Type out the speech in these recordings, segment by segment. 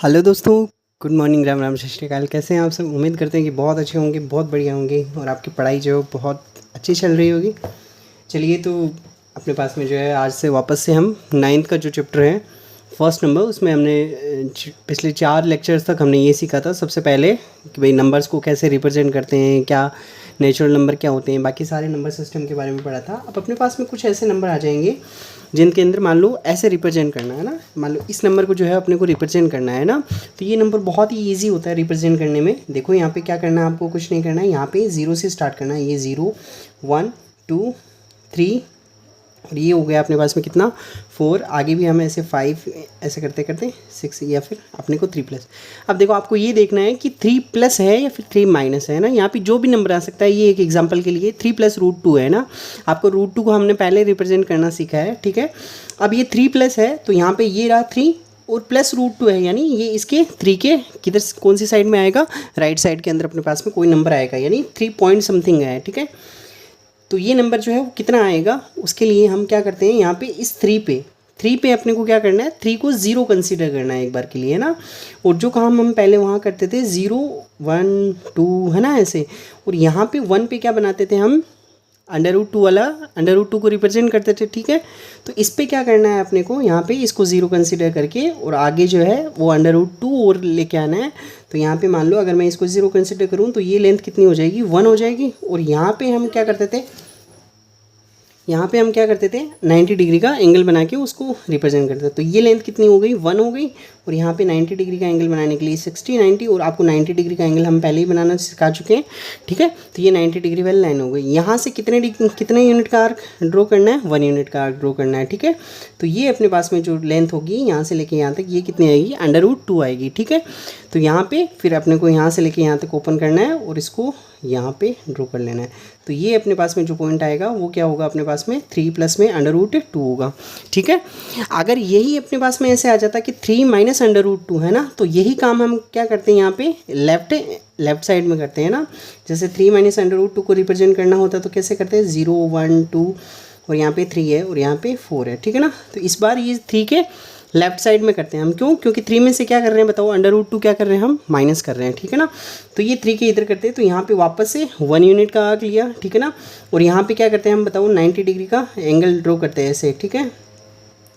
Hello दोस्तों, good morning, Ram Ram, सत श्री अकाल। कैसे हैं आप सब? उम्मीद करते हैं कि बहुत अच्छे होंगे, बहुत बढ़िया होंगे और आपकी पढ़ाई जो है बहुत अच्छी चल रही होगी। चलिए, तो अपने पास में जो है आज से वापस से हम 9th का जो चैप्टर है फर्स्ट नंबर, उसमें हमने पिछले 4 लेक्चर्स तक हमने ये सीखा था सबसे पहले कि भाई नंबर्स को कैसे रिप्रेजेंट करते हैं, क्या नेचुरल नंबर क्या होते हैं, बाकी सारे नंबर सिस्टम के बारे में पढ़ा था। अब अपने पास में कुछ ऐसे नंबर आ जाएंगे जिनके अंदर मान लो ऐसे रिप्रेजेंट करना है ना, मान लो इस नंबर को जो है अपने को रिप्रेजेंट करना है ना, तो ये नंबर बहुत ही ईजी होता है रिप्रेजेंट करने में। देखो यहाँ पे क्या करना है, आपको कुछ नहीं करना है, यहाँ पे 0 से स्टार्ट करना है। ये 0 1 2 3 और ये हो गया अपने पास में कितना 4। आगे भी हम ऐसे 5 ऐसे करते करते 6 या फिर अपने को 3 प्लस। अब देखो आपको ये देखना है कि 3 प्लस है या फिर 3 माइनस है ना। यहाँ पे जो भी नंबर आ सकता है, ये एक एग्जांपल के लिए 3 प्लस √2 है ना। आपको √2 को हमने पहले रिप्रेजेंट करना सीखा है, ठीक है। अब ये 3 प्लस है तो यहाँ पर ये रहा 3 और प्लस √2 है, यानी ये इसके 3 के किधर कौन सी साइड में आएगा, राइट साइड के अंदर अपने पास में कोई नंबर आएगा, यानी 3 पॉइंट समथिंग है, ठीक है। तो ये नंबर जो है वो कितना आएगा, उसके लिए हम क्या करते हैं, यहाँ पे इस 3 पे अपने को क्या करना है, 3 को 0 कंसीडर करना है एक बार के लिए, है ना। और जो काम हम पहले वहाँ करते थे 0 1 2 है ना ऐसे, और यहाँ पे 1 पे क्या बनाते थे हम, √2 वाला, √2 को रिप्रेजेंट करते थे, ठीक है। तो इस पर क्या करना है अपने को, यहाँ पे इसको 0 कंसीडर करके और आगे जो है वो √2 और लेके आना है। तो यहाँ पे मान लो अगर मैं इसको 0 कंसीडर करूँ तो ये लेंथ कितनी हो जाएगी, 1 हो जाएगी। और यहाँ पे हम क्या करते थे, 90 डिग्री का एंगल बना के उसको रिप्रेजेंट करते थे। तो ये लेंथ कितनी हो गई, 1 हो गई। और यहाँ पे 90 डिग्री का एंगल बनाने के लिए 60 90, और आपको 90 डिग्री का एंगल हम पहले ही बनाना सिखा चुके हैं, ठीक है। तो ये 90 डिग्री वाली लाइन हो गई। यहाँ से कितने यूनिट का आर्क ड्रॉ करना है, 1 यूनिट का आर्क ड्रॉ करना है, ठीक है। तो ये अपने पास में जो लेंथ होगी यहाँ से लेके यहाँ तक, ये कितनी आएगी, √2 आएगी, ठीक है। तो यहाँ पे फिर अपने को यहाँ से लेके यहाँ तक ओपन करना है और इसको यहाँ पे ड्रॉ कर लेना है। तो ये अपने पास में जो पॉइंट आएगा वो क्या होगा, अपने पास में 3 प्लस में √2 होगा, ठीक है। अगर यही अपने पास में ऐसे आ जाता कि 3 माइनस √2 है ना, तो यही काम हम क्या करते हैं यहाँ पे लेफ्ट साइड में करते हैं ना। जैसे 3 माइनस √2 को रिप्रेजेंट करना होता है तो कैसे करते हैं, 0 1 2 और यहाँ पे 3 है और यहाँ पे 4 है, ठीक है ना। तो इस बार ये 3 के लेफ्ट साइड में करते हैं हम, क्यों, क्योंकि 3 में से क्या कर रहे हैं बताओ, √2 क्या कर रहे हैं हम, माइनस कर रहे हैं, ठीक है ना। तो ये 3 के इधर करते हैं, तो यहाँ पे वापस से 1 यूनिट का आर्क लिया, ठीक है ना। और यहाँ पे क्या करते हैं हम बताओ, 90 डिग्री का एंगल ड्रॉ करते हैं ऐसे, ठीक है।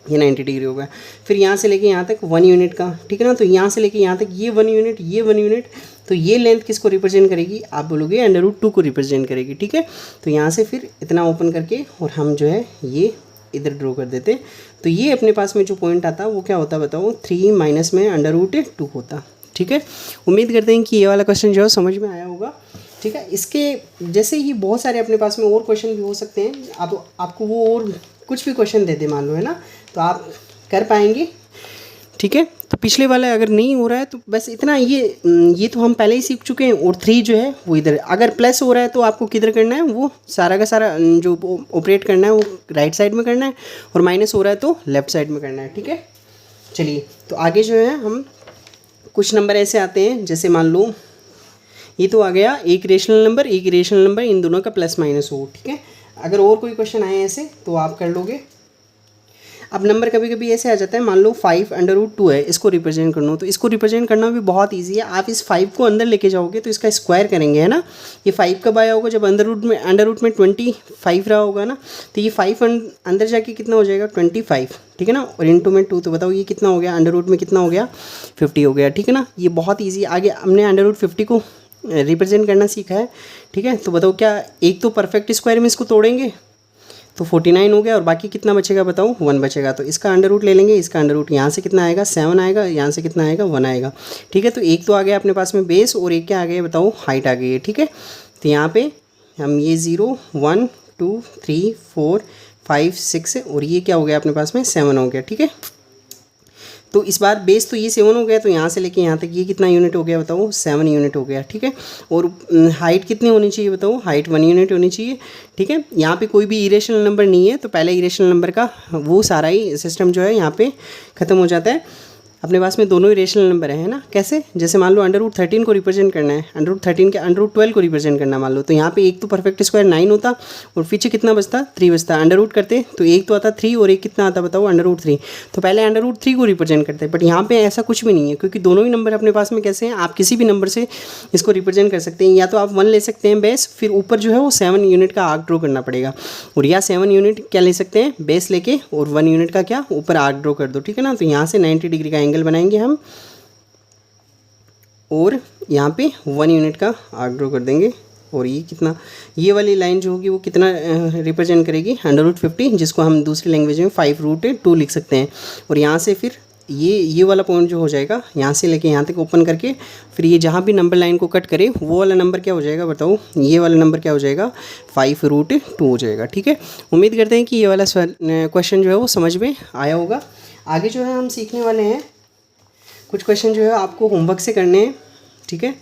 ये 90 डिग्री हो गया। फिर यहाँ से लेके यहाँ तक 1 यूनिट का, ठीक है ना। तो यहाँ से लेके यहाँ तक ये 1 यूनिट, ये 1 यूनिट, तो ये लेंथ किसको रिप्रेजेंट करेगी, आप बोलोगे √2 को रिप्रेजेंट करेगी, ठीक है। तो यहाँ से फिर इतना ओपन करके और हम जो है ये इधर ड्रॉ कर देते। तो ये अपने पास में जो पॉइंट आता वो क्या होता बताओ, 3 माइनस में √2 होता, ठीक है। उम्मीद करते हैं कि ये वाला क्वेश्चन जो है समझ में आया होगा, ठीक है। इसके जैसे ही बहुत सारे अपने पास में और क्वेश्चन भी हो सकते हैं। आपको वो और कुछ भी क्वेश्चन दे दे मान लो, है ना, तो आप कर पाएंगे, ठीक है। तो पिछले वाला अगर नहीं हो रहा है तो बस इतना, ये तो हम पहले ही सीख चुके हैं। और 3 जो है वो इधर, अगर प्लस हो रहा है तो आपको किधर करना है, वो सारा का सारा जो ऑपरेट करना है वो राइट साइड में करना है, और माइनस हो रहा है तो लेफ्ट साइड में करना है, ठीक है। चलिए, तो आगे जो है हम कुछ नंबर ऐसे आते हैं, जैसे मान लो ये तो आ गया एक रेशनल नंबर, इन दोनों का प्लस माइनस हो, ठीक है। अगर और कोई क्वेश्चन आए ऐसे तो आप कर लोगे। अब नंबर कभी कभी ऐसे आ जाता है, मान लो 5 √2 है, इसको रिप्रेजेंट करना हो तो इसको रिप्रेजेंट करना भी बहुत इजी है। आप इस 5 को अंदर लेके जाओगे तो इसका स्क्वायर करेंगे, है ना। ये 5 कब आया होगा, जब अंडर रूट में 25 रहा होगा ना। तो ये 5 अंदर जाके कितना हो जाएगा, 25, ठीक है ना। और इंटू में 2, तो बताओ ये कितना हो गया, अंडर रूट में कितना हो गया, 50 हो गया, ठीक है ना। ये बहुत ईजी। आगे हमने √50 को रिप्रेजेंट करना सीखा है, ठीक है। तो बताओ क्या एक तो परफेक्ट स्क्वायर में इसको तोड़ेंगे तो 49 हो गया, और बाकी कितना बचेगा बताओ, 1 बचेगा। तो इसका अंडर रूट ले लेंगे, इसका अंडर रूट यहाँ से कितना आएगा, 7 आएगा, यहाँ से कितना आएगा, 1 आएगा, ठीक है। तो एक तो आ गया अपने पास में बेस, और एक क्या आ गया बताओ, हाइट आ गई है, ठीक है। तो यहाँ पे हम ये 0 1 2 3 4 5 6 और ये क्या हो गया अपने पास में 7 हो गया, ठीक है। तो इस बार बेस तो ये 7 हो गया, तो यहाँ से लेके यहाँ तक ये कितना यूनिट हो गया बताओ, 7 यूनिट हो गया, ठीक है। और हाइट कितनी होनी चाहिए बताओ, हाइट 1 यूनिट होनी चाहिए, ठीक है। यहाँ पे कोई भी इरेशनल नंबर नहीं है, तो पहले इरेशनल नंबर का वो सारा ही सिस्टम जो है यहाँ पे ख़त्म हो जाता है। अपने पास में दोनों ही रेशनल नंबर है ना। कैसे, जैसे मान लो √13 को रिप्रेजेंट करना है, √13 के √12 को रिप्रेजेंट करना मान लो, तो यहाँ पे एक तो परफेक्ट स्क्वायर 9 होता और पीछे कितना बचता, 3 बचता। अंडर रूट करते तो एक तो आता 3 और एक कितना आता बताओ, √3। तो पहले √3 को रिप्रेजेंट करते हैं, बट यहाँ पे ऐसा कुछ भी नहीं है क्योंकि दोनों ही नंबर अपने पास में कैसे हैं, आप किसी भी नंबर से इसको रिप्रेजेंट कर सकते हैं। या तो आप 1 ले सकते हैं बेस, फिर ऊपर जो है वो 7 यूनिट का आर्क ड्रॉ करना पड़ेगा, और या 7 यूनिट क्या ले सकते हैं बेस लेके, और 1 यूनिट का क्या ऊपर आर्क ड्रॉ कर दो, ठीक है ना। तो यहाँ से 90 डिग्री का एंगल बनाएंगे हम, और यहाँ पे 1 यूनिट का आर्क ड्रॉ कर देंगे। और ये कितना, ये वाली लाइन जो होगी वो कितना रिप्रेजेंट करेगी, √50, जिसको हम दूसरी लैंग्वेज में 5√2 लिख सकते हैं। और यहाँ से फिर ये वाला पॉइंट जो हो जाएगा, यहाँ से लेके यहाँ तक ओपन करके, फिर ये जहाँ भी नंबर लाइन को कट करे वो वाला नंबर क्या हो जाएगा बताओ, ये वाला नंबर क्या हो जाएगा, 5√2 हो जाएगा। ठीक है, उम्मीद करते हैं कि ये वाला क्वेश्चन जो है वो समझ में आया होगा। आगे जो है हम सीखने वाले हैं, कुछ क्वेश्चन जो है आपको होमवर्क से करने हैं। ठीक है,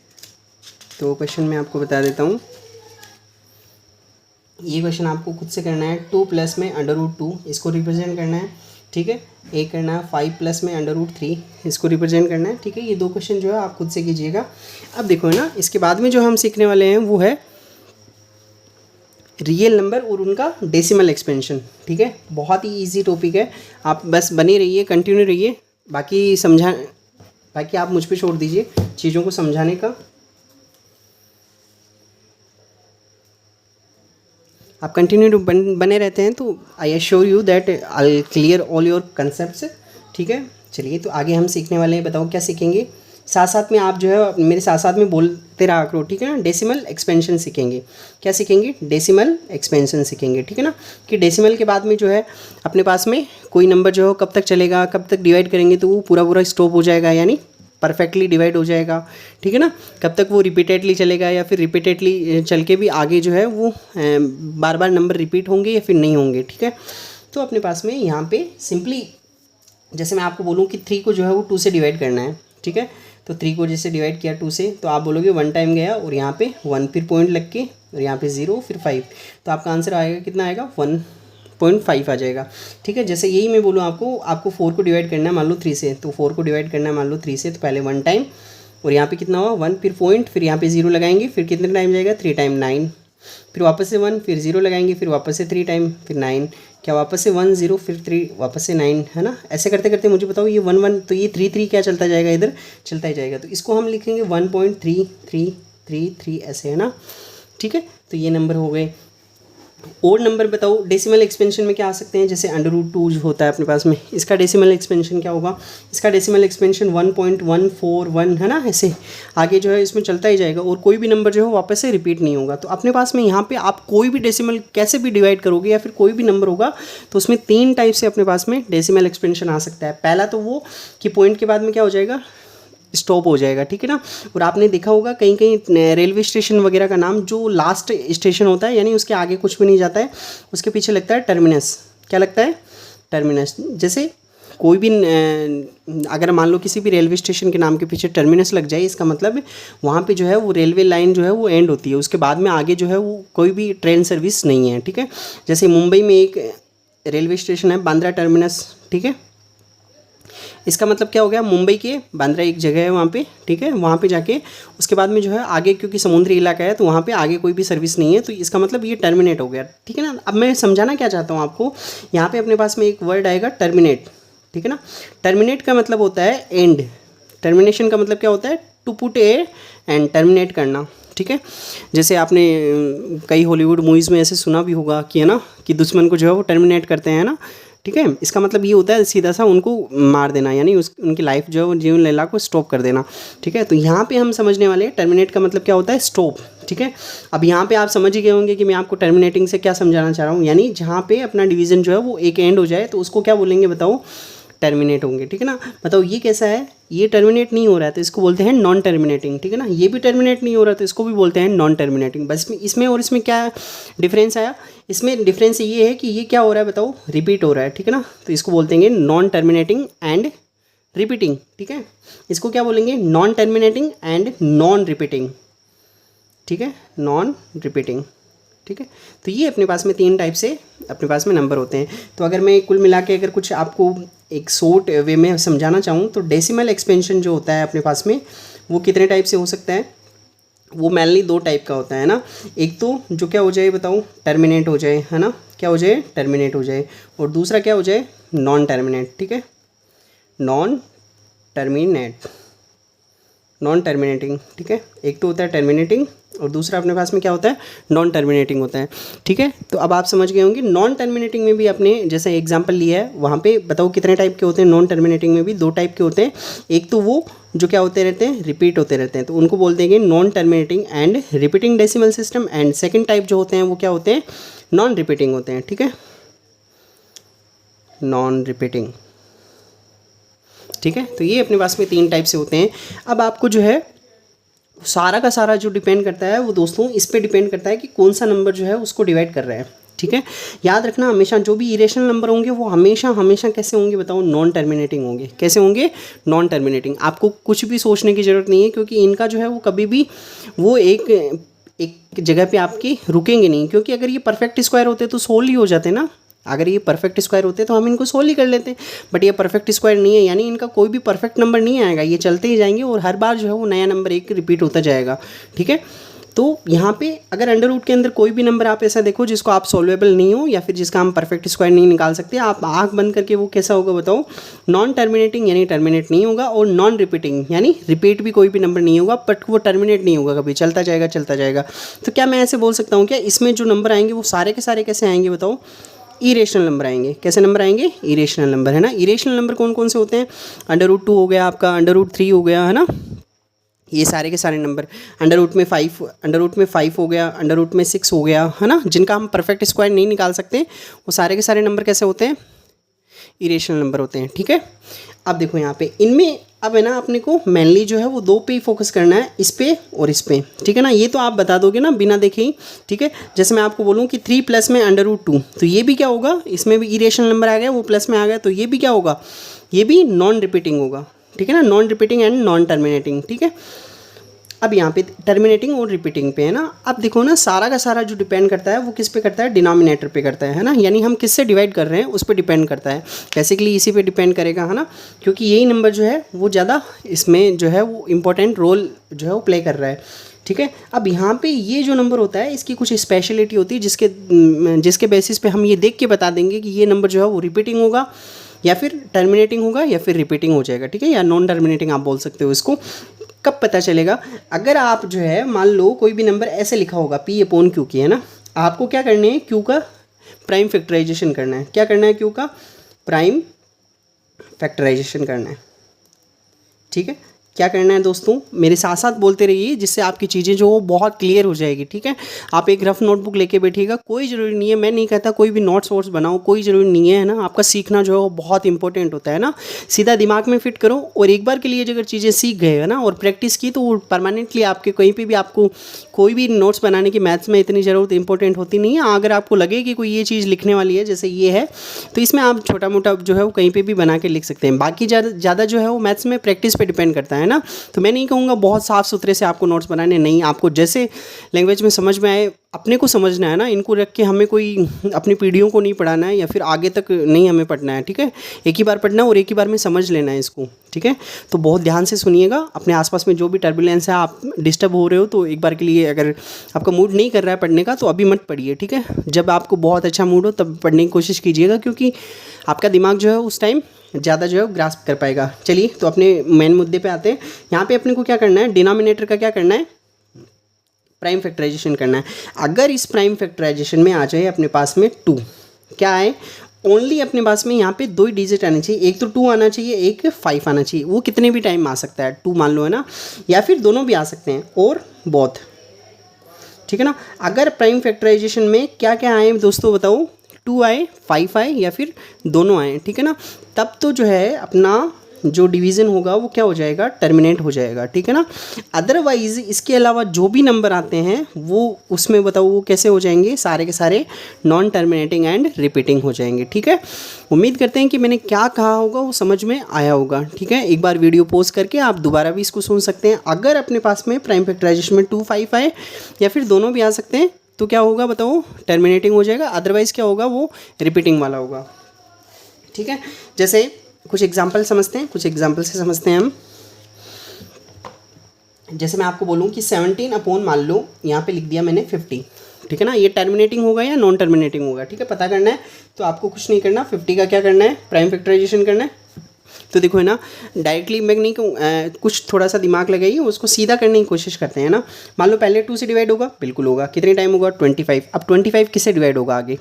तो क्वेश्चन मैं आपको बता देता हूँ। ये क्वेश्चन आपको खुद से करना है। 2 प्लस में √2 इसको रिप्रेजेंट करना है। ठीक है, एक करना है 5 प्लस में √3 इसको रिप्रेजेंट करना है। ठीक है, ये 2 क्वेश्चन जो है आप खुद से कीजिएगा। अब देखो ना, इसके बाद में जो हम सीखने वाले हैं वो है रियल नंबर और उनका डेसिमल एक्सपेंशन। ठीक है, बहुत ही इजी टॉपिक है, आप बस बने रहिए, कंटिन्यू रहिए। बाकी आप मुझ पे छोड़ दीजिए चीज़ों को समझाने का। आप कंटिन्यू बने रहते हैं तो I assure you that I clear all your concepts. ठीक है, चलिए तो आगे हम सीखने वाले हैं। बताओ क्या सीखेंगे, साथ साथ में आप जो है मेरे साथ साथ में बोलते रहा करो। ठीक है ना, डेसिमल एक्सपेंशन सीखेंगे। क्या सीखेंगे, डेसिमल एक्सपेंशन सीखेंगे। ठीक है ना, कि डेसिमल के बाद में जो है अपने पास में कोई नंबर जो है कब तक चलेगा, कब तक डिवाइड करेंगे तो वो पूरा स्टॉप हो जाएगा, यानी परफेक्टली डिवाइड हो जाएगा। ठीक है ना, कब तक वो रिपीटेडली चलेगा या फिर रिपीटेडली चल के भी आगे जो है वो बार बार नंबर रिपीट होंगे या फिर नहीं होंगे। ठीक है, तो अपने पास में यहाँ पे सिंपली जैसे मैं आपको बोलूँ कि 3 को जो है वो 2 से डिवाइड करना है। ठीक है, तो 3 को जैसे डिवाइड किया 2 से, तो आप बोलोगे 1 टाइम गया और यहाँ पे 1 फिर पॉइंट लग के और यहाँ पे 0 फिर 5, तो आपका आंसर आएगा कितना आएगा, 1.5 आ जाएगा। ठीक है, जैसे यही मैं बोलूँ आपको 4 को डिवाइड करना है मान लो 3 से, तो 4 को डिवाइड करना है मान लो 3 से, तो पहले 1 टाइम और यहाँ पे कितना हुआ 1 फिर पॉइंट, फिर यहाँ पे 0 लगाएंगे, फिर कितने टाइम जाएगा 3 टाइम 9, फिर वापस से 1 फिर 0 लगाएंगे, फिर वापस से 3 टाइम फिर 9, क्या वापस से 1 0 फिर 3 वापस से 9, है ना। ऐसे करते करते मुझे बताओ ये 1 1 तो ये 3 3 क्या चलता जाएगा, इधर चलता ही जाएगा, तो इसको हम लिखेंगे 1.3333 ऐसे, है ना। ठीक है, तो ये नंबर हो गए। और नंबर बताओ डेसिमल एक्सपेंशन में क्या आ सकते हैं, जैसे √2 जो होता है अपने पास में, इसका डेसिमल एक्सपेंशन क्या होगा, इसका डेसिमल एक्सपेंशन 1.141 है ना। ऐसे आगे जो है इसमें चलता ही जाएगा और कोई भी नंबर जो है वापस से रिपीट नहीं होगा। तो अपने पास में यहाँ पे आप कोई भी डेसिमल कैसे भी डिवाइड करोगे या फिर कोई भी नंबर होगा तो उसमें 3 टाइप से अपने पास में डेसिमल एक्सपेंशन आ सकता है। पहला तो वो कि पॉइंट के बाद में क्या हो जाएगा, स्टॉप हो जाएगा। ठीक है ना, और आपने देखा होगा कहीं कहीं रेलवे स्टेशन वगैरह का नाम जो लास्ट स्टेशन होता है, यानी उसके आगे कुछ भी नहीं जाता है, उसके पीछे लगता है टर्मिनस। क्या लगता है, टर्मिनस। जैसे कोई भी अगर मान लो किसी भी रेलवे स्टेशन के नाम के पीछे टर्मिनस लग जाए, इसका मतलब वहाँ पे जो है वो रेलवे लाइन जो है वो एंड होती है, उसके बाद में आगे जो है वो कोई भी ट्रेन सर्विस नहीं है। ठीक है, जैसे मुंबई में एक रेलवे स्टेशन है बांद्रा टर्मिनस। ठीक है, इसका मतलब क्या हो गया, मुंबई के बांद्रा एक जगह है वहाँ पे। ठीक है, वहाँ पे जाके उसके बाद में जो है आगे, क्योंकि समुद्री इलाका है तो वहाँ पे आगे कोई भी सर्विस नहीं है, तो इसका मतलब ये टर्मिनेट हो गया। ठीक है ना, अब मैं समझाना क्या चाहता हूँ आपको, यहाँ पे अपने पास में एक वर्ड आएगा टर्मिनेट। ठीक है ना, टर्मिनेट का मतलब होता है एंड, टर्मिनेशन का मतलब क्या होता है, to put a end, terminate करना। ठीक है, जैसे आपने कई हॉलीवुड मूवीज़ में ऐसे सुना भी होगा कि है ना, कि दुश्मन को जो है वो टर्मिनेट करते हैं ना। ठीक है, इसका मतलब ये होता है सीधा सा उनको मार देना, यानी उनकी लाइफ जो है जीवन लीला को स्टॉप कर देना। ठीक है, तो यहाँ पे हम समझने वाले हैं टर्मिनेट का मतलब क्या होता है, स्टॉप। ठीक है, अब यहाँ पे आप समझ ही गए होंगे कि मैं आपको टर्मिनेटिंग से क्या समझाना चाह रहा हूँ, यानी जहाँ पे अपना डिवीज़न जो है वो एक एंड हो जाए तो उसको क्या बोलेंगे बताओ, टर्मिनेट होंगे। ठीक है ना, बताओ ये कैसा है, ये टर्मिनेट नहीं हो रहा है तो इसको बोलते हैं नॉन टर्मिनेटिंग। ठीक है ना, ये भी टर्मिनेट नहीं हो रहा तो इसको भी बोलते हैं नॉन टर्मिनेटिंग। बस इसमें और इसमें क्या डिफरेंस आया, इसमें डिफरेंस ये है कि ये क्या हो रहा है बताओ, रिपीट हो रहा है। ठीक है ना, तो इसको बोलते हैं नॉन टर्मिनेटिंग एंड रिपीटिंग। ठीक है, इसको क्या बोलेंगे, non terminating and non repeating. ठीक है, नॉन रिपीटिंग। ठीक है, तो ये अपने पास में 3 टाइप से अपने पास में नंबर होते हैं। तो अगर मैं कुल मिला के अगर कुछ आपको एक शॉर्ट वे में समझाना चाहूँ तो डेसिमल एक्सपेंशन जो होता है अपने पास में वो कितने टाइप से हो सकता है, वो मेनली 2 टाइप का होता है ना। एक तो जो क्या हो जाए बताओ, टर्मिनेट हो जाए, है ना, क्या हो जाए, टर्मिनेट हो जाए, और दूसरा क्या हो जाए, नॉन टर्मिनेट। ठीक है, नॉन टर्मिनेट, नॉन टर्मिनेटिंग। ठीक है, एक तो होता है टर्मिनेटिंग और दूसरा अपने पास में क्या होता है, नॉन टर्मिनेटिंग होता है। ठीक है, तो अब आप समझ गए होंगे। नॉन टर्मिनेटिंग में भी आपने जैसे एग्जांपल लिया है, वहाँ पे बताओ कितने टाइप के होते हैं। नॉन टर्मिनेटिंग में भी 2 टाइप के होते हैं। एक तो वो जो क्या होते रहते हैं, रिपीट होते रहते हैं, तो उनको बोलते हैं कि non terminating and repeating decimal system. And second type जो होते हैं वो क्या होते हैं, नॉन रिपीटिंग होते हैं। ठीक है, नॉन रिपीटिंग। ठीक है, तो ये अपने पास में 3 टाइप से होते हैं। अब आपको जो है सारा का सारा जो डिपेंड करता है वो दोस्तों इस पे डिपेंड करता है कि कौन सा नंबर जो है उसको डिवाइड कर रहा है। ठीक है, याद रखना हमेशा जो भी इरेशनल नंबर होंगे वो हमेशा हमेशा कैसे होंगे बताओ, नॉन टर्मिनेटिंग होंगे। कैसे होंगे, नॉन टर्मिनेटिंग। आपको कुछ भी सोचने की ज़रूरत नहीं है, क्योंकि इनका जो है वो कभी भी वो एक जगह पे आपकी रुकेंगे नहीं। क्योंकि अगर ये परफेक्ट स्क्वायर होते तो सोल ही हो जाते ना। अगर ये परफेक्ट स्क्वायर होते तो हम इनको सोल्व ही कर लेते, बट ये परफेक्ट स्क्वायर नहीं है, यानी इनका कोई भी परफेक्ट नंबर नहीं आएगा। ये चलते ही जाएंगे और हर बार जो है वो नया नंबर एक रिपीट होता जाएगा। ठीक है, तो यहाँ पे अगर अंडर रूट के अंदर कोई भी नंबर आप ऐसा देखो जिसको आप सॉल्वेबल नहीं हो या फिर जिसका हम परफेक्ट स्क्वायर नहीं निकाल सकते, आप आँख बंद करके वो कैसा होगा बताओ, नॉन टर्मिनेटिंग यानी टर्मिनेट नहीं होगा, और नॉन रिपीटिंग यानी रिपीट भी कोई भी नंबर नहीं होगा, बट वो टर्मिनेट नहीं होगा कभी, चलता जाएगा चलता जाएगा। तो क्या मैं ऐसे बोल सकता हूँ क्या, इसमें जो नंबर आएंगे वो सारे के सारे कैसे आएंगे बताओ, इरेशनल नंबर आएंगे। कैसे नंबर आएंगे, इरेशनल नंबर, है ना। इरेशनल नंबर कौन कौन से होते हैं, अंडर रूट 2 हो गया आपका, अंडर रूट 3 हो गया, है ना, ये सारे के सारे नंबर। अंडर रूट में 5 हो गया, अंडर रूट में 6 हो गया, है ना, जिनका हम परफेक्ट स्क्वायर नहीं निकाल सकते, वो सारे के सारे नंबर कैसे होते हैं, इरेशनल नंबर होते हैं। ठीक है, अब देखो यहाँ पे इनमें अब है ना अपने को मेनली जो है वो 2 पे ही फोकस करना है, इस पे और इस पे। ठीक है ना, ये तो आप बता दोगे ना बिना देखे ही। ठीक है, जैसे मैं आपको बोलूँ कि 3 प्लस में अंडर रूट 2, तो ये भी क्या होगा, इसमें भी इरेशनल नंबर आ गया, वो प्लस में आ गया, तो ये भी क्या होगा, ये भी नॉन रिपीटिंग होगा। ठीक है ना, non repeating and non terminating. ठीक है, अब यहाँ पे टर्मिनेटिंग और रिपीटिंग पे है ना। अब देखो ना, सारा का सारा जो डिपेंड करता है वो किस पे करता है, डिनोमिनेटर पे करता है ना, यानी हम किससे डिवाइड कर रहे हैं उस पर डिपेंड करता है। बेसिकली इसी पे डिपेंड करेगा, है ना, क्योंकि यही नंबर जो है वो ज़्यादा इसमें जो है वो इम्पोर्टेंट रोल जो है वो प्ले कर रहा है। ठीक है, अब यहाँ पे ये जो नंबर होता है इसकी कुछ स्पेशलिटी होती है जिसके बेसिस पे हम ये देख के बता देंगे कि ये नंबर जो है वो रिपीटिंग होगा या फिर टर्मिनेटिंग होगा या फिर रिपीटिंग हो जाएगा। ठीक है, या नॉन टर्मिनेटिंग आप बोल सकते हो इसको। कब पता चलेगा, अगर आप जो है मान लो कोई भी नंबर ऐसे लिखा होगा P अपॉन Q की, है ना, आपको क्या करने है, Q का प्राइम फैक्टराइजेशन करना है। क्या करना है, Q का प्राइम फैक्टराइजेशन करना है। ठीक है, क्या करना है दोस्तों, मेरे साथ साथ बोलते रहिए जिससे आपकी चीज़ें जो बहुत क्लियर हो जाएगी। ठीक है, आप एक रफ नोटबुक लेके बैठिएगा, कोई ज़रूरी नहीं है, मैं नहीं कहता कोई भी नोट्स वोट्स बनाओ, कोई ज़रूरी नहीं है ना। आपका सीखना जो है वो बहुत इंपॉर्टेंट होता है ना, सीधा दिमाग में फिट करो, और एक बार के लिए अगर चीज़ें सीख गए है ना और प्रैक्टिस की तो परमानेंटली आपके कहीं पर भी आपको कोई भी नोट्स बनाने की मैथ्स में इतनी ज़रूरत इंपॉर्टेंट होती नहीं है। अगर आपको लगे कि कोई ये चीज़ लिखने वाली है जैसे ये है, तो इसमें आप छोटा मोटा जो है वो कहीं पर भी बना के लिख सकते हैं। बाकी ज़्यादा जो है वो मैथ्स में प्रैक्टिस पर डिपेंड करता है ना। तो मैं नहीं कहूँगा बहुत साफ़ सुथरे से आपको नोट्स बनाने, नहीं, आपको जैसे लैंग्वेज में समझ में आए अपने को समझना है ना। इनको रख के हमें कोई अपनी पीढ़ियों को नहीं पढ़ाना है या फिर आगे तक नहीं हमें पढ़ना है। ठीक है, एक ही बार पढ़ना और एक ही बार में समझ लेना है इसको। ठीक है, तो बहुत ध्यान से सुनिएगा। अपने आसपास में जो भी टर्बुलेंस है, आप डिस्टर्ब हो रहे हो तो एक बार के लिए अगर आपका मूड नहीं कर रहा है पढ़ने का तो अभी मत पढ़िए। ठीक है, जब आपको बहुत अच्छा मूड हो तब पढ़ने की कोशिश कीजिएगा, क्योंकि आपका दिमाग जो है उस टाइम ज़्यादा जो है ग्रास्प कर पाएगा। चलिए, तो अपने मेन मुद्दे पे आते हैं। यहाँ पे अपने को क्या करना है, डिनोमिनेटर का क्या करना है, प्राइम फैक्टराइजेशन करना है। अगर इस प्राइम फैक्टराइजेशन में आ जाए अपने पास में 2, क्या आए, ओनली अपने पास में यहाँ पे 2 ही डिजिट आने चाहिए, एक तो 2 आना चाहिए, एक 5 आना चाहिए। वो कितने भी टाइम आ सकता है, 2 मान लो, है ना, या फिर दोनों भी आ सकते हैं, और बोथ। ठीक है ना, अगर प्राइम फैक्टराइजेशन में क्या क्या आए दोस्तों बताओ, 2 आए, 5 आए, या फिर दोनों आए। ठीक है ना, तब तो जो है अपना जो डिवीज़न होगा वो क्या हो जाएगा, टर्मिनेट हो जाएगा। ठीक है ना, अदरवाइज़ इसके अलावा जो भी नंबर आते हैं वो उसमें बताओ वो कैसे हो जाएंगे, सारे के सारे नॉन टर्मिनेटिंग एंड रिपीटिंग हो जाएंगे। ठीक है, उम्मीद करते हैं कि मैंने क्या कहा होगा वो समझ में आया होगा। ठीक है, एक बार वीडियो पॉज करके आप दोबारा भी इसको सुन सकते हैं। अगर अपने पास में प्राइम फैक्टराइजेशन में 2, 5 आए या फिर दोनों भी आ सकते हैं तो क्या होगा बताओ, टर्मिनेटिंग हो जाएगा, अदरवाइज़ क्या होगा, वो रिपीटिंग वाला होगा। ठीक है, जैसे कुछ एग्जाम्पल समझते हैं, कुछ एग्जाम्पल से समझते हैं हम। जैसे मैं आपको बोलूँ कि 17 अपॉन मान लो यहाँ पे लिख दिया मैंने 50, ठीक है ना, ये टर्मिनेटिंग होगा या नॉन टर्मिनेटिंग होगा, ठीक है, पता करना है। तो आपको कुछ नहीं करना, 50 का क्या करना है, प्राइम फैक्टराइजेशन करना है। तो देखो है ना, डायरेक्टली मैं नहीं कुछ थोड़ा सा दिमाग लगाइए, उसको सीधा करने की कोशिश करते हैं ना। मान लो पहले 2 से डिवाइड होगा, बिल्कुल होगा, कितने टाइम होगा, 25। अब 25 किससे डिवाइड होगा आगे,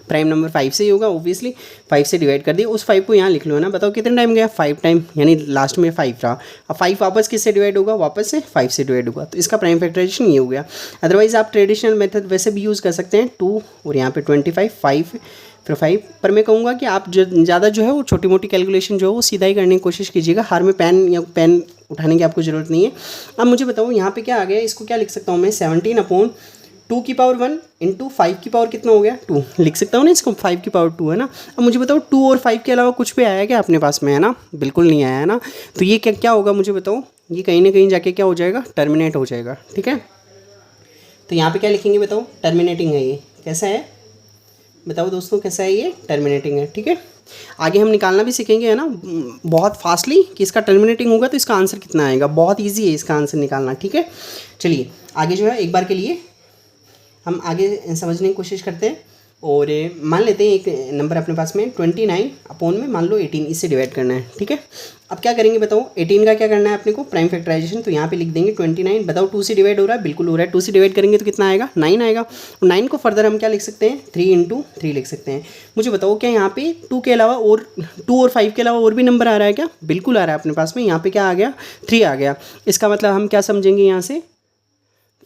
प्राइम नंबर 5 से ही होगा ऑब्वियसली। 5 से डिवाइड कर दिया, उस 5 को यहाँ लिख लो है ना, बताओ कितने टाइम गया, 5 टाइम, यानी लास्ट में 5 रहा। अब 5 वापस किससे डिवाइड होगा, वापस से 5 से डिवाइड होगा, तो इसका प्राइम फैक्टराइजेशन ये हो गया। अदरवाइज आप ट्रेडिशनल मेथड वैसे भी यूज़ कर सकते हैं, 2 और यहाँ पे 25, 5 फिर 5। पर मैं कहूँगा कि आप ज़्यादा जो है वो छोटी मोटी कैलकुलेशन जो है वो सीधा ही करने की कोशिश कीजिएगा, हार में पेन उठाने की आपको ज़रूरत नहीं है। अब मुझे बताओ यहाँ पे क्या आ गया, इसको क्या लिख सकता हूँ मैं, 17 अपॉन 2 की पावर 1 इंटू 5 की पावर कितना हो गया, 2 लिख सकता हूँ ना इसको, 5 की पावर 2 है ना। अब मुझे बताओ 2 और 5 के अलावा कुछ भी आया क्या अपने पास में, है ना, बिल्कुल नहीं आया है ना। तो ये क्या क्या होगा मुझे बताओ, ये कहीं ना कहीं जाके क्या हो जाएगा, टर्मिनेट हो जाएगा, ठीक है। तो यहाँ पे क्या लिखेंगे बताओ, टर्मिनेटिंग है, ये कैसा है बताओ दोस्तों, कैसा है ये, टर्मिनेटिंग है, ठीक है। आगे हम निकालना भी सीखेंगे है ना बहुत फास्टली कि इसका टर्मिनेटिंग होगा तो इसका आंसर कितना आएगा, बहुत ईजी है इसका आंसर निकालना, ठीक है। चलिए आगे जो है एक बार के लिए हम आगे समझने की कोशिश करते हैं। और मान लेते हैं एक नंबर अपने पास में 29 अपॉन में मान लो 18, इससे डिवाइड करना है, ठीक है। अब क्या करेंगे बताओ, 18 का क्या करना है अपने को, प्राइम फैक्टराइजेशन। तो यहाँ पे लिख देंगे 29, बताओ 2 से डिवाइड हो रहा है, बिल्कुल हो रहा है, 2 से डिवाइड करेंगे तो कितना आएगा, 9 आएगा। और 9 को फर्दर हम क्या लिख सकते हैं, 3 इंटू 3 लिख सकते हैं। मुझे बताओ क्या यहाँ पे 2 के अलावा और 2 और 5 के अलावा और भी नंबर आ रहा है क्या, बिल्कुल आ रहा है अपने पास में। यहाँ पे क्या आ गया, 3 आ गया। इसका मतलब हम क्या समझेंगे यहाँ से,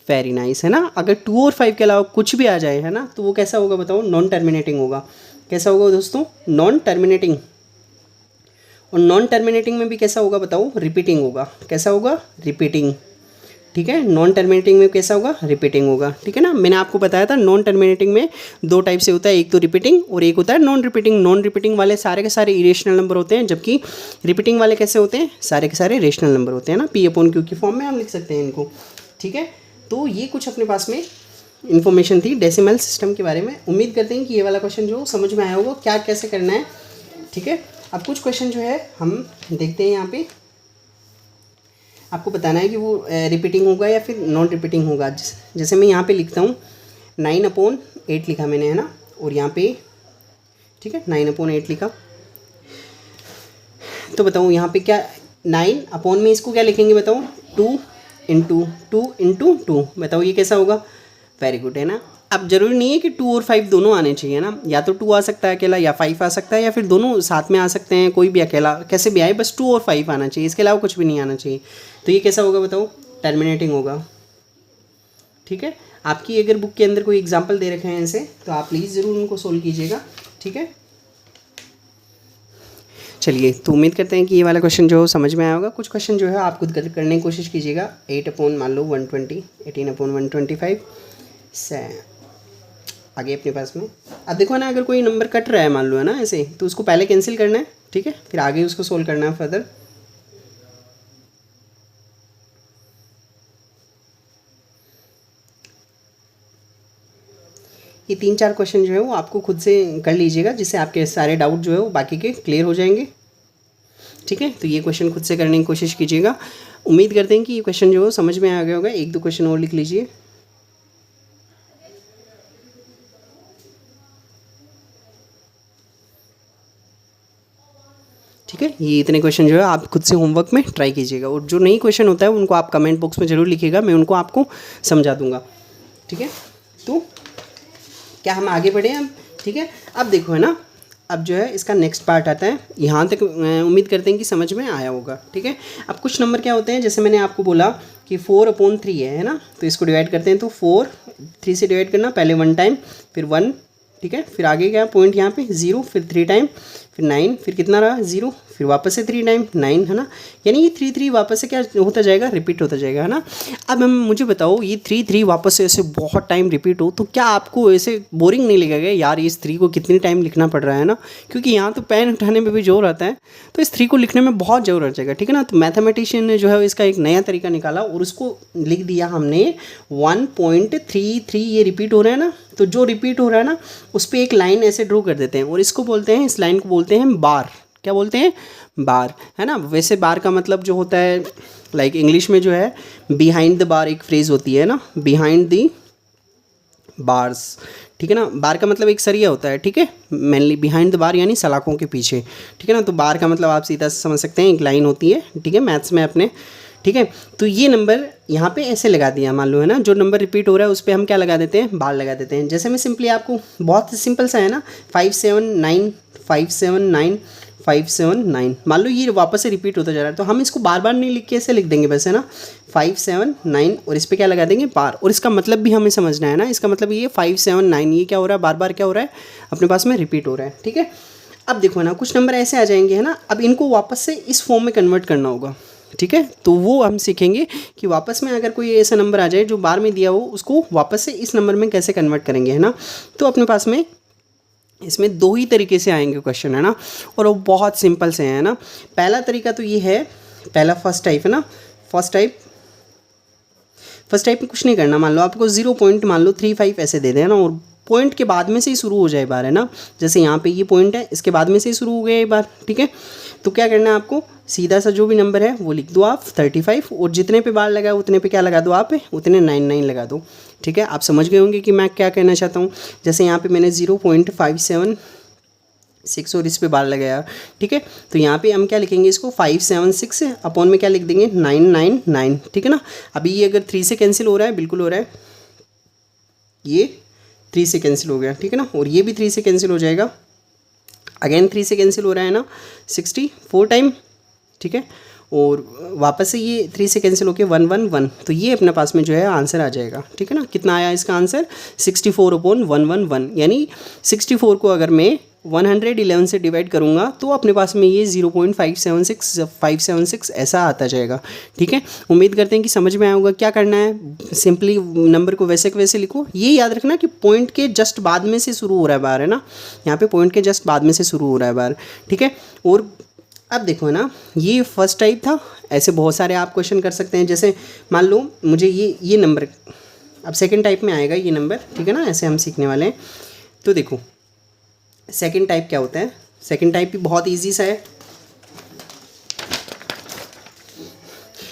वेरी नाइस, है ना। अगर 2 और 5 के अलावा कुछ भी आ जाए, है ना, तो वो कैसा होगा बताओ, नॉन टर्मिनेटिंग होगा। कैसा होगा दोस्तों, नॉन टर्मिनेटिंग। और नॉन टर्मिनेटिंग में भी कैसा होगा बताओ, रिपीटिंग होगा। कैसा होगा, रिपीटिंग, ठीक है। नॉन टर्मिनेटिंग में कैसा होगा, रिपीटिंग होगा, ठीक है ना। मैंने आपको बताया था नॉन टर्मिनेटिंग में 2 टाइप से होता है, एक तो रिपीटिंग और एक होता है नॉन रिपीटिंग। नॉन रिपीटिंग वाले सारे के सारे इरेशनल नंबर होते हैं, जबकि रिपीटिंग वाले कैसे होते हैं, सारे के सारे रेशनल नंबर होते हैं ना, P/Q की फॉर्म में हम लिख सकते हैं इनको, ठीक है। तो ये कुछ अपने पास में इन्फॉर्मेशन थी डेसिमल सिस्टम के बारे में। उम्मीद करते हैं कि ये वाला क्वेश्चन जो समझ में आया होगा, क्या कैसे करना है, ठीक है। अब कुछ क्वेश्चन जो है हम देखते हैं, यहाँ पे आपको बताना है कि वो रिपीटिंग होगा या फिर नॉन रिपीटिंग होगा। जैसे मैं यहाँ पे लिखता हूँ 9/8 लिखा मैंने, है ना, और यहाँ पे ठीक है 9/8 लिखा। तो बताऊँ यहाँ पे क्या 9 अपॉन में इसको क्या लिखेंगे बताओ, 2 इंटू 2 बताओ ये कैसा होगा, वेरी गुड, है ना। अब जरूरी नहीं है कि 2 और 5 दोनों आने चाहिए ना, या तो 2 आ सकता है अकेला, या 5 आ सकता है, या फिर दोनों साथ में आ सकते हैं, कोई भी अकेला कैसे भी आए, बस 2 और 5 आना चाहिए, इसके अलावा कुछ भी नहीं आना चाहिए। तो ये कैसा होगा बताओ, टर्मिनेटिंग होगा, ठीक है। आपकी अगर बुक के अंदर कोई एग्जाम्पल दे रखे हैं ऐसे, तो आप प्लीज़ ज़रूर उनको सोल्व कीजिएगा, ठीक है। चलिए, तो उम्मीद करते हैं कि ये वाला क्वेश्चन जो समझ में आया होगा। कुछ क्वेश्चन जो है आप खुद करने की कोशिश कीजिएगा। 8 मान लो 120, 18/125 से आगे अपने पास में। अब देखो ना, अगर कोई नंबर कट रहा है मान लो, है ना, ऐसे, तो उसको पहले कैंसिल करना है, ठीक है, फिर आगे उसको सोल्व करना है फर्दर। ये 3-4 क्वेश्चन जो है वो आपको खुद से कर लीजिएगा, जिससे आपके सारे डाउट जो है वो बाकी के क्लियर हो जाएंगे, ठीक है। तो ये क्वेश्चन खुद से करने की कोशिश कीजिएगा। उम्मीद करते हैं कि ये क्वेश्चन जो है समझ में आ गया होगा। 1-2 क्वेश्चन और लिख लीजिए, ठीक है। ये इतने क्वेश्चन जो है आप खुद से होमवर्क में ट्राई कीजिएगा, और जो नई क्वेश्चन होता है उनको आप कमेंट बॉक्स में ज़रूर लिखिएगा, मैं उनको आपको समझा दूंगा, ठीक है। तो क्या हम आगे बढ़े अब, ठीक है। अब देखो, है ना, अब जो है इसका नेक्स्ट पार्ट आता है। यहाँ तक उम्मीद करते हैं कि समझ में आया होगा, ठीक है। अब कुछ नंबर क्या होते हैं, जैसे मैंने आपको बोला कि 4/3 है ना, तो इसको डिवाइड करते हैं, तो 4 3 से डिवाइड करना, पहले 1 टाइम, फिर 1, ठीक है, फिर आगे क्या पॉइंट यहाँ पे 0, फिर 3 टाइम, फिर 9, फिर कितना रहा 0, फिर वापस से 3 टाइम 9, है ना। यानी ये 3 वापस से क्या होता जाएगा, रिपीट होता जाएगा, है ना। अब हम मुझे बताओ, ये 3 वापस से ऐसे बहुत टाइम रिपीट हो तो क्या आपको ऐसे बोरिंग नहीं लगेगा यार, इस 3 को कितनी टाइम लिखना पड़ रहा है ना, क्योंकि यहाँ तो पेन उठाने में भी जोर आता है, तो इस 3 को लिखने में बहुत जोर आ जाएगा, ठीक है ना। तो मैथमेटिशियन ने जो है इसका एक नया तरीका निकाला और उसको लिख दिया हमने 1.33। ये रिपीट हो रहा है ना, तो जो रिपीट हो रहा है ना उस पर एक लाइन ऐसे ड्रॉ कर देते हैं, और इसको बोलते हैं, इस लाइन को बोलते हैं बार, क्या बोलते हैं, बार, है ना। वैसे बार का मतलब जो होता है लाइक इंग्लिश में जो है बिहाइंड द बार एक फ्रेज़ होती है ना, बिहाइंड दी बार्स, ठीक है ना। बार का मतलब एक सरिया होता है, ठीक है, मेनली बिहाइंड द बार यानी सलाखों के पीछे, ठीक है ना। तो बार का मतलब आप सीधा समझ सकते हैं एक लाइन होती है, ठीक है, मैथ्स में अपने, ठीक है। तो ये नंबर यहाँ पे ऐसे लगा दिया, मान लो, है ना, जो नंबर रिपीट हो रहा है उस पर हम क्या लगा देते हैं, बार लगा देते हैं। जैसे मैं सिंपली आपको, बहुत सिंपल सा है ना, 579 579 579, मान लो ये वापस से रिपीट होता जा रहा है, तो हम इसको बार बार नहीं लिख के ऐसे लिख देंगे बस, है ना, 579 और इस पर क्या लगा देंगे, बार। और इसका मतलब भी हमें समझना है ना, इसका मतलब ये 579 ये क्या हो रहा है, बार बार क्या हो रहा है, अपने पास में रिपीट हो रहा है, ठीक है। अब देखो ना, कुछ नंबर ऐसे आ जाएंगे, है ना, अब इनको वापस से इस फॉर्म में कन्वर्ट करना होगा, ठीक है। तो वो हम सीखेंगे कि वापस में अगर कोई ऐसा नंबर आ जाए जो बार में दिया हो, उसको वापस से इस नंबर में कैसे कन्वर्ट करेंगे, है ना। तो अपने पास में इसमें दो ही तरीके से आएंगे क्वेश्चन, है ना, और वो बहुत सिंपल से हैं, है ना। पहला तरीका तो ये है, पहला फर्स्ट टाइप है ना, फर्स्ट टाइप में कुछ नहीं करना, मान लो आपको 0.35 ऐसे दे देना और पॉइंट के बाद में से ही शुरू हो जाए बार, है ना। जैसे यहाँ पे ये पॉइंट है, इसके बाद में से ही शुरू हो गया ये बार, ठीक है। तो क्या करना है आपको, सीधा सा जो भी नंबर है वो लिख दो आप 35 और जितने पे बार लगा उतने पे क्या लगा दो आप, उतने 99 लगा दो, ठीक है। आप समझ गए होंगे कि मैं क्या कहना चाहता हूँ। जैसे यहाँ पे मैंने 0.576 और इस पे बार लगाया, ठीक है। तो यहाँ पे हम क्या लिखेंगे, इसको 576 अपॉन में क्या लिख देंगे, 999, ठीक है ना। अभी ये अगर 3 से कैंसिल हो रहा है, बिल्कुल हो रहा है, ये 3 से कैंसिल हो गया, ठीक है ना, और ये भी 3 से कैंसिल हो जाएगा, अगेन 3 से कैंसिल हो रहा है ना 64 टाइम, ठीक है। और वापस से ये 3 से कैंसिल होके 111, तो ये अपने पास में जो है आंसर आ जाएगा, ठीक है ना। कितना आया इसका आंसर, 64/111, यानी 64 को अगर मैं 111 से डिवाइड करूँगा तो अपने पास में ये 0.576 ऐसा आता जाएगा, ठीक है। उम्मीद करते हैं कि समझ में आया होगा। क्या करना है, सिंपली नंबर को वैसे के वैसे लिखो। ये याद रखना कि पॉइंट के जस्ट बाद में से शुरू हो रहा है बार, है ना, यहाँ पे पॉइंट के जस्ट बाद में से शुरू हो रहा है बार, ठीक है। और अब देखो ना, ये फर्स्ट टाइप था, ऐसे बहुत सारे आप क्वेश्चन कर सकते हैं। जैसे मान लो मुझे ये नंबर, अब सेकंड टाइप में आएगा ये नंबर, ठीक है ना, ऐसे हम सीखने वाले हैं। तो देखो सेकंड टाइप क्या होता है, सेकंड टाइप भी बहुत इजी सा है।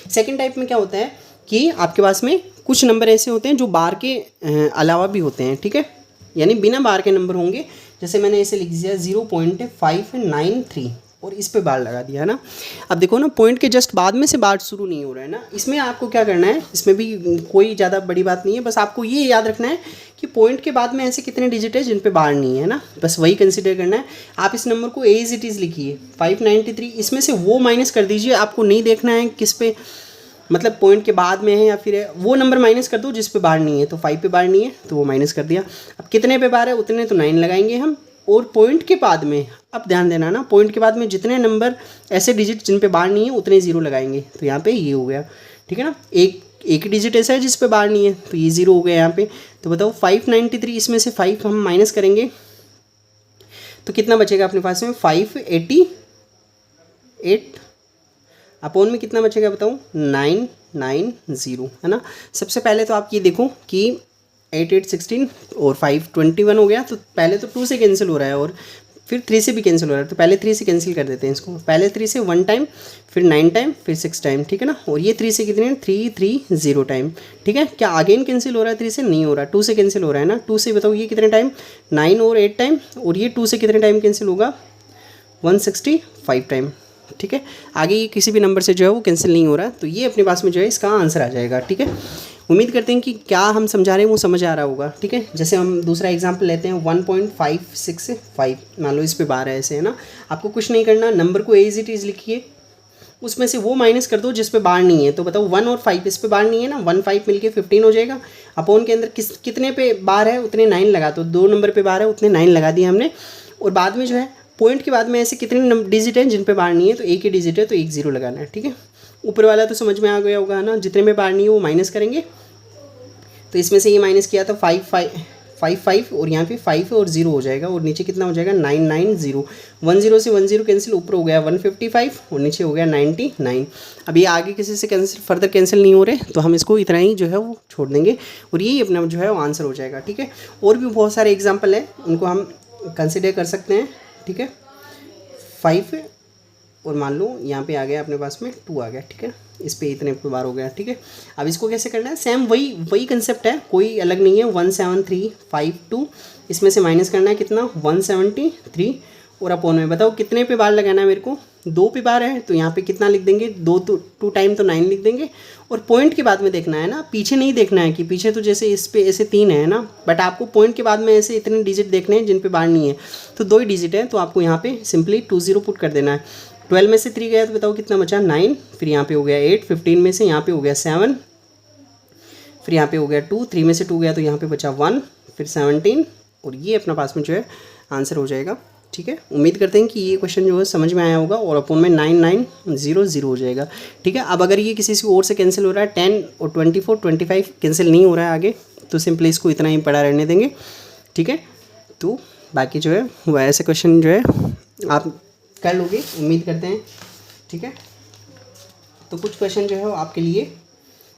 सेकंड टाइप में क्या होता है कि आपके पास में कुछ नंबर ऐसे होते हैं जो बार के अलावा भी होते हैं, ठीक है, यानी बिना बार के नंबर होंगे। जैसे मैंने ऐसे लिख दिया 0.593 और इस पे बार लगा दिया, है ना। अब देखो ना, पॉइंट के जस्ट बाद में से बार शुरू नहीं हो रहा है ना। इसमें आपको क्या करना है, इसमें भी कोई ज़्यादा बड़ी बात नहीं है, बस आपको ये याद रखना है कि पॉइंट के बाद में ऐसे कितने डिजिट है जिन पे बार नहीं है ना, बस वही कंसिडर करना है। आप इस नंबर को एज इट इज़ लिखिए 593, इसमें से वो माइनस कर दीजिए। आपको नहीं देखना है किस पे, मतलब पॉइंट के बाद में है या फिर है, वो नंबर माइनस कर दो जिस पे बार नहीं है। तो 5 पे बार नहीं है तो वो माइनस कर दिया। अब कितने पे बार है उतने, तो 9 लगाएंगे हम। और पॉइंट के बाद में, अब ध्यान देना ना, पॉइंट के बाद में जितने नंबर ऐसे डिजिट जिन पे बार नहीं है उतने 0 लगाएंगे। तो यहाँ पे ये हो गया, ठीक है ना। एक डिजिट ऐसा है जिस पे बार नहीं है तो ये 0 हो गया यहाँ पे। तो बताओ 593, इसमें से 5 हम माइनस करेंगे तो कितना बचेगा अपने पास में, 588 अपॉन में कितना बचेगा बताओ, 990, है ना। सबसे पहले तो आप ये देखो कि 8 8 16 और 5 21 हो गया। तो पहले तो 2 से कैंसिल हो रहा है और फिर 3 से भी कैंसिल हो रहा है। तो पहले 3 से कैंसिल कर देते हैं इसको, पहले 3 से 1 टाइम, फिर 9 टाइम, फिर 6 टाइम, ठीक है ना। और ये 3 से कितने, 330 टाइम, ठीक है। क्या अगेन कैंसिल हो रहा है, 3 से नहीं हो रहा, 2 से कैंसिल हो रहा है ना। 2 से बताओ ये कितने टाइम, 9 और 8 टाइम, और ये 2 से कितने टाइम कैंसिल होगा, 165 टाइम, ठीक है। आगे ये किसी भी नंबर से जो है वो कैंसिल नहीं हो रहा है। तो ये अपने पास में जो है इसका आंसर आ जाएगा, ठीक है। उम्मीद करते हैं कि क्या हम समझा रहे हैं वो समझ आ रहा होगा, ठीक है। जैसे हम दूसरा एग्जांपल लेते हैं 1.565, मान लो इस पे बार है ऐसे, है ना। आपको कुछ नहीं करना, नंबर को एज इट इज़ लिखिए, उसमें से वो माइनस कर दो जिस पे बार नहीं है। तो बताओ 1 और 5 इस पे बार नहीं है ना, 1 5 मिलके 15 हो जाएगा। अपॉन के अंदर कितने पे बार है उतने 9 लगा दो, 2 नंबर पे बार है उतने 9 लगा दिए हमने। और बाद में जो है पॉइंट के बाद में ऐसे कितने डिजिट हैं जिन पे बार नहीं है, तो एक ही डिजिट है तो 1 0 लगाना है, ठीक है। ऊपर वाला तो समझ में आ गया होगा ना, जितने में बार नहीं है वो माइनस करेंगे। तो इसमें से ये माइनस किया था 5 5 और यहाँ पे 5 और 0 हो जाएगा, और नीचे कितना हो जाएगा 990। 10 से 10 कैंसिल, ऊपर हो गया 155 और नीचे हो गया 99। अब ये आगे किसी से कैंसिल, फर्दर कैंसिल नहीं हो रहे, तो हम इसको इतना ही जो है वो छोड़ देंगे और यही अपना जो है वो आंसर हो जाएगा, ठीक है। और भी बहुत सारे एग्जाम्पल हैं, उनको हम कंसिडर कर सकते हैं, ठीक है। 5 और मान लो यहाँ पे आ गया अपने पास में 2 आ गया, ठीक है, इस पे इतने बार हो गया, ठीक है। अब इसको कैसे करना है, सेम वही कंसेप्ट है, कोई अलग नहीं है। 17352 इसमें से माइनस करना है कितना 173 और अपॉन में बताओ कितने पे बार लगाना है मेरे को, 2 पे बार है तो यहाँ पे कितना लिख देंगे 2 टाइम तो 9 लिख देंगे। और पॉइंट के बाद में देखना है ना, पीछे नहीं देखना है कि पीछे तो जैसे इस पे ऐसे 3 है ना, बट आपको पॉइंट के बाद में ऐसे इतने डिजिट देखने हैं जिन पे बार नहीं है, तो 2 ही डिजिट है, तो आपको यहाँ पे सिंपली 20 पुट कर देना है। 12 में से 3 गया तो बताओ कितना बचा 9, फिर यहाँ पे हो गया 8, 15 में से यहाँ पे हो गया 7, फिर यहाँ पे हो गया 2, 3 में से 2 गया तो यहाँ पे बचा 1, फिर 17 और ये अपना पास में जो है आंसर हो जाएगा, ठीक है। उम्मीद करते हैं कि ये क्वेश्चन जो है समझ में आया होगा और अपॉन में 9900 हो जाएगा, ठीक है। अब अगर ये किसी से और से कैंसिल हो रहा है 10 और 24 25 कैंसिल नहीं हो रहा है आगे, तो सिंपली इसको इतना ही पड़ा रहने देंगे, ठीक है। तो बाकी जो है वह ऐसे क्वेश्चन जो है आप कर लोगे, उम्मीद करते हैं, ठीक है। तो कुछ क्वेश्चन जो है वो आपके लिए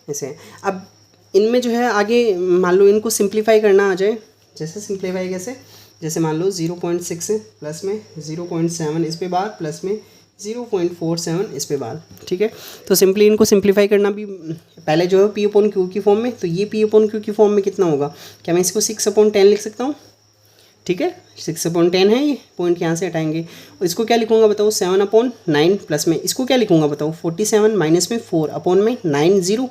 ऐसे हैं। अब इनमें जो है आगे मान लो इनको सिंप्लीफाई करना आ जाए, जैसे सिंप्लीफाई कैसे, जैसे मान लो 0.6 प्लस में 0.7 इस पे बार प्लस में 0.47 इस पे बार, ठीक है। तो सिंपली इनको सिंप्लीफाई करना भी पहले जो है पी अपॉन क्यू की फॉर्म में, तो ये पी अपॉन क्यू की फॉर्म में कितना होगा, क्या मैं इसको 6/10 लिख सकता हूँ, ठीक है। 6/10 है ये, पॉइंट यहाँ से हटाएंगे और इसको क्या लिखूंगा बताओ 7/9 प्लस में इसको क्या लिखूंगा बताओ 47 माइनस में 4 अपॉन में 90,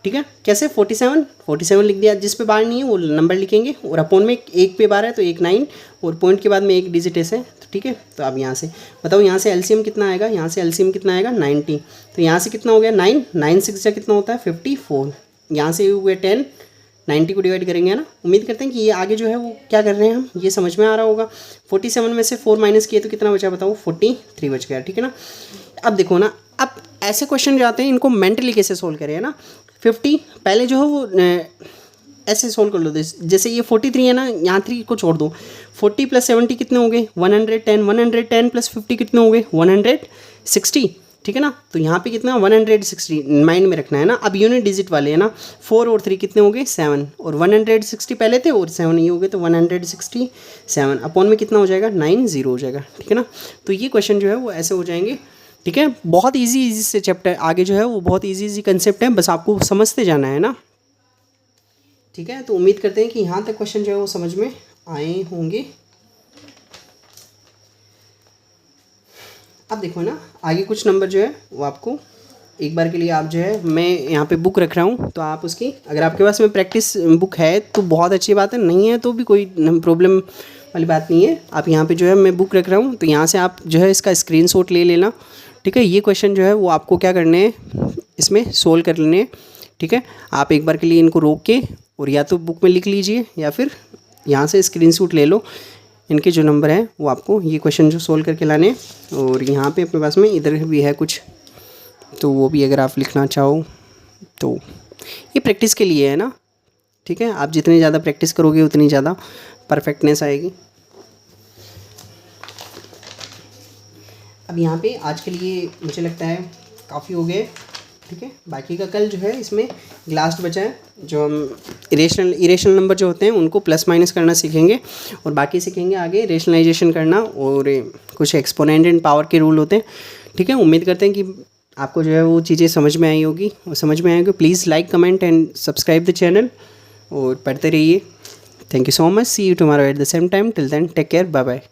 ठीक है। कैसे 47 लिख दिया, जिस पे बार नहीं है वो नंबर लिखेंगे और अपॉन में 1 पे बार है तो 1 9 और पॉइंट के बाद में 1 डिजिट ऐसे, तो ठीक है। तो अब यहाँ से बताओ यहाँ से एलसीएम कितना आएगा, यहाँ से एलसीएम कितना आएगा 90, तो यहाँ से कितना हो गया 9 6 जा कितना होता है 54, यहाँ से हुए 10, 90 को डिवाइड करेंगे ना। उम्मीद करते हैं कि ये आगे जो है वो क्या कर रहे हैं हम, ये समझ में आ रहा होगा। 47 में से 4 माइनस किए तो कितना बचा बताओ 43 बच गया, ठीक है ना। अब देखो ना, अब ऐसे क्वेश्चन जो आते हैं इनको मेंटली कैसे सोल्व करें, है ना। 50 पहले जो है वो ऐसे सोल्व कर लो, जैसे ये 43 है ना, यहाँ 3 को छोड़ दो, 40 + 70 कितने हो गए 110, 110 + 50 कितने हो गए 160, ठीक है ना। तो यहाँ पे कितना 160 माइंड में रखना है ना। अब यूनिट डिजिट वाले है ना, 4 और 3 कितने हो गए 7 और 160 पहले थे और 7 ये हो गए, तो 167 अपॉन में कितना हो जाएगा 90 हो जाएगा, ठीक है ना। तो ये क्वेश्चन जो है वो ऐसे हो जाएंगे, ठीक है। बहुत इजी से चैप्टर आगे जो है वो बहुत इजी कंसेप्ट है, बस आपको समझते जाना है ना, ठीक है। तो उम्मीद करते हैं कि यहाँ तक क्वेश्चन जो है वो समझ में आए होंगे। अब देखो ना, आगे कुछ नंबर जो है वो आपको एक बार के लिए आप जो है, मैं यहाँ पे बुक रख रहा हूँ, तो आप उसकी अगर आपके पास में प्रैक्टिस बुक है तो बहुत अच्छी बात है, नहीं है तो भी कोई प्रॉब्लम वाली बात नहीं है। आप यहाँ पे जो है मैं बुक रख रहा हूँ, तो यहाँ से आप जो है इसका स्क्रीनशॉट ले लेना, ठीक है। ये क्वेश्चन जो है वो आपको क्या करने हैं, इसमें सोल्व कर लेने हैं, ठीक है। आप एक बार के लिए इनको रोक के और या तो बुक में लिख लीजिए या फिर यहाँ से स्क्रीनशॉट ले लो, इनके जो नंबर हैं वो आपको ये क्वेश्चन जो सोल्व करके लाने हैं। और यहाँ पे अपने पास में इधर भी है कुछ, तो वो भी अगर आप लिखना चाहो तो ये प्रैक्टिस के लिए है ना, ठीक है। आप जितनी ज़्यादा प्रैक्टिस करोगे उतनी ज़्यादा परफेक्टनेस आएगी। अब यहाँ पे आज के लिए मुझे लगता है काफ़ी हो गए, ठीक है। बाकी का कल जो है इसमें लास्ट बचा है, जो हम इरेशनल नंबर जो होते हैं उनको प्लस माइनस करना सीखेंगे और बाकी सीखेंगे आगे रेशनलाइजेशन करना और कुछ एक्सपोनेंट एंड पावर के रूल होते हैं, ठीक है। उम्मीद करते हैं कि आपको जो है वो चीज़ें समझ में आई होगी और समझ में आएगी। Please like comment and subscribe the channel और पढ़ते रहिए। Thank you so much, see you tomorrow at the same time, till then take care, bye bye.